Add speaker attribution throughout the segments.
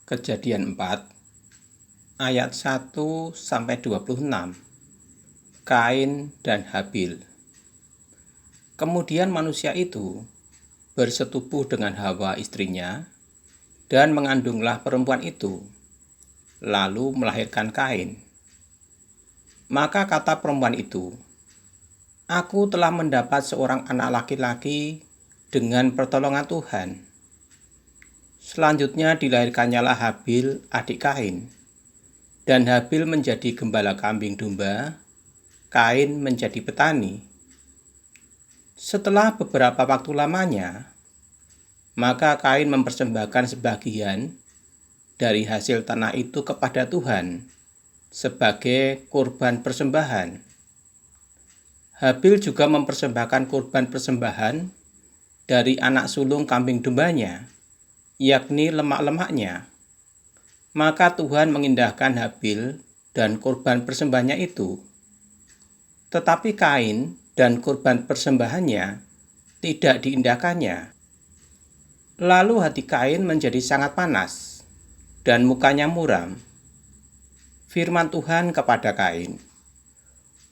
Speaker 1: Kejadian 4 ayat 1-26. Kain dan Habil. Kemudian manusia itu bersetubuh dengan Hawa istrinya dan mengandunglah perempuan itu, lalu melahirkan Kain. Maka kata perempuan itu, "Aku telah mendapat seorang anak laki-laki dengan pertolongan Tuhan." Selanjutnya dilahirkannyalah Habil, adik Kain. Dan Habil menjadi gembala kambing domba, Kain menjadi petani. Setelah beberapa waktu lamanya, maka Kain mempersembahkan sebagian dari hasil tanah itu kepada Tuhan sebagai kurban persembahan. Habil juga mempersembahkan kurban persembahan dari anak sulung kambing dombanya, yakni lemak-lemaknya. Maka Tuhan mengindahkan Habil dan kurban persembahannya itu. Tetapi Kain dan kurban persembahannya tidak diindahkannya. Lalu hati Kain menjadi sangat panas dan mukanya muram. Firman Tuhan kepada Kain,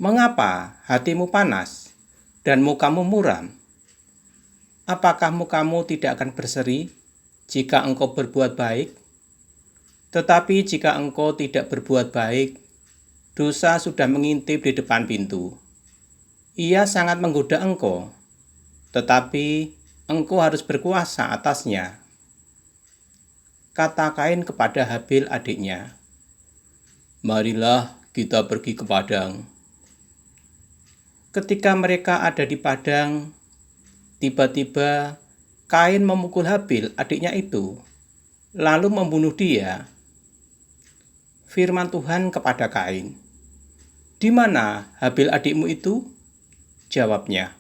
Speaker 1: "Mengapa hatimu panas dan mukamu muram? Apakah mukamu tidak akan berseri jika engkau berbuat baik? Tetapi jika engkau tidak berbuat baik, dosa sudah mengintip di depan pintu. Ia sangat menggoda engkau, tetapi engkau harus berkuasa atasnya." Kata Kain kepada Habil adiknya, "Marilah kita pergi ke padang." Ketika mereka ada di padang, tiba-tiba Kain memukul Habil adiknya itu, lalu membunuh dia. Firman Tuhan kepada Kain, "Di mana Habil adikmu itu?" Jawabnya,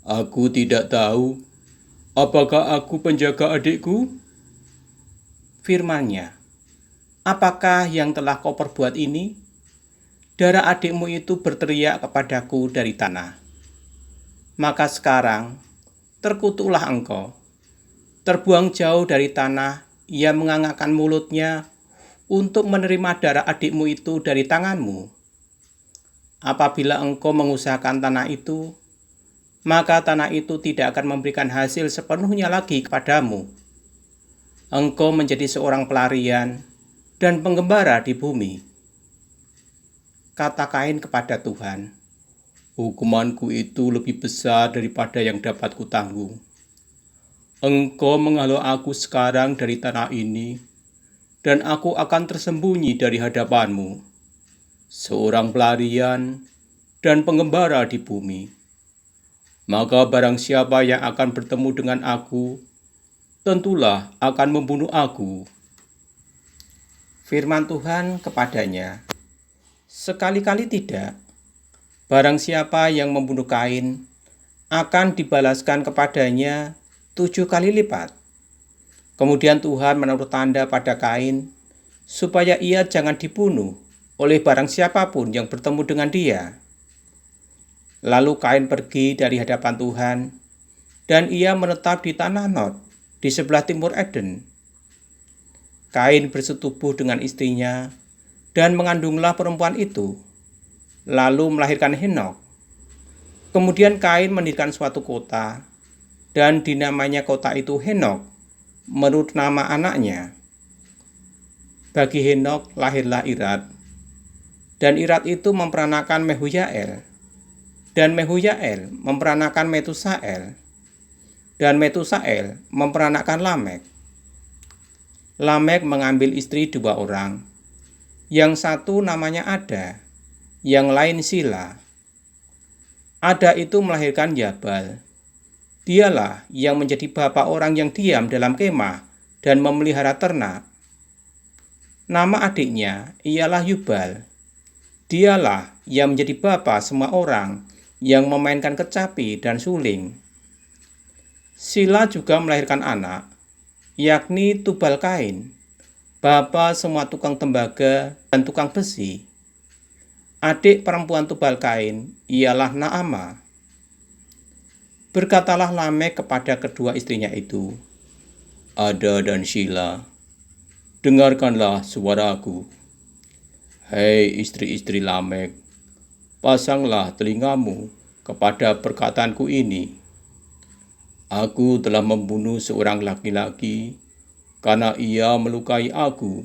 Speaker 1: "Aku tidak tahu. Apakah aku penjaga adikku?" Firman-Nya, "Apakah yang telah kau perbuat ini? Darah adikmu itu berteriak kepadaku dari tanah. Maka sekarang terkutuklah engkau. Terbuang jauh dari tanah, ia mengangakkan mulutnya untuk menerima darah adikmu itu dari tanganmu. Apabila engkau mengusahakan tanah itu, maka tanah itu tidak akan memberikan hasil sepenuhnya lagi kepadamu. Engkau menjadi seorang pelarian dan penggembara di bumi." Kata Kain kepada Tuhan, "Hukumanku itu lebih besar daripada yang dapat kutanggung. Engkau menghalau aku sekarang dari tanah ini, dan aku akan tersembunyi dari hadapanmu, seorang pelarian dan penggembara di bumi. Maka barang siapa yang akan bertemu dengan aku, tentulah akan membunuh aku." Firman Tuhan kepadanya, "Sekali-kali tidak. Barang siapa yang membunuh Kain, akan dibalaskan kepadanya 7 kali lipat." Kemudian Tuhan menaruh tanda pada Kain, supaya ia jangan dibunuh oleh barang siapapun yang bertemu dengan dia. Lalu Kain pergi dari hadapan Tuhan, dan ia menetap di tanah Nod, di sebelah timur Eden. Kain bersetubuh dengan istrinya, dan mengandunglah perempuan itu, lalu melahirkan Henok. Kemudian Kain mendirikan suatu kota, dan dinamainya kota itu Henok, menurut nama anaknya. Bagi Henok lahirlah Irad, dan Irad itu memperanakan Mehujael, dan Mehujael memperanakan Metusael, dan Metusael memperanakan Lamek. Lamek mengambil istri 2 orang, yang satu namanya Ada, yang lain Sila. Ada itu melahirkan Yabal. Dialah yang menjadi bapa orang yang diam dalam kemah dan memelihara ternak. Nama adiknya ialah Yubal. Dialah yang menjadi bapa semua orang yang memainkan kecapi dan suling. Sila juga melahirkan anak, yakni Tubal Kain, bapa semua tukang tembaga dan tukang besi. Adik perempuan Tubal Kain ialah Naama. Berkatalah Lamek kepada kedua istrinya itu, "Ada dan Sila, dengarkanlah suaraku. Hei istri-istri Lamek, pasanglah telingamu kepada perkataanku ini. Aku telah membunuh seorang laki-laki karena ia melukai aku,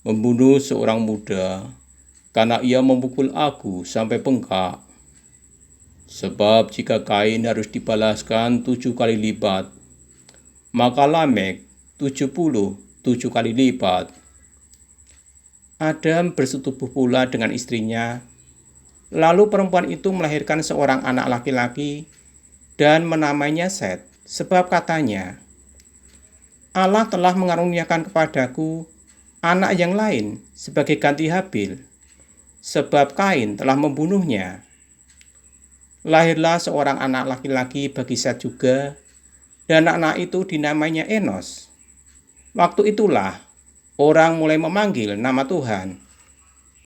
Speaker 1: membunuh seorang muda karena ia memukul aku sampai bengkak. Sebab jika Kain harus dibalaskan 7 kali lipat, maka Lamek 77 kali lipat. Adam bersetubuh pula dengan istrinya. Lalu perempuan itu melahirkan seorang anak laki-laki dan menamainya Set, sebab katanya, Allah telah mengaruniakan kepadaku anak yang lain sebagai ganti Habil, sebab Kain telah membunuhnya. Lahirlah seorang anak laki-laki bagi Set juga, dan anak itu dinamainya Enos. Waktu itulah orang mulai memanggil nama Tuhan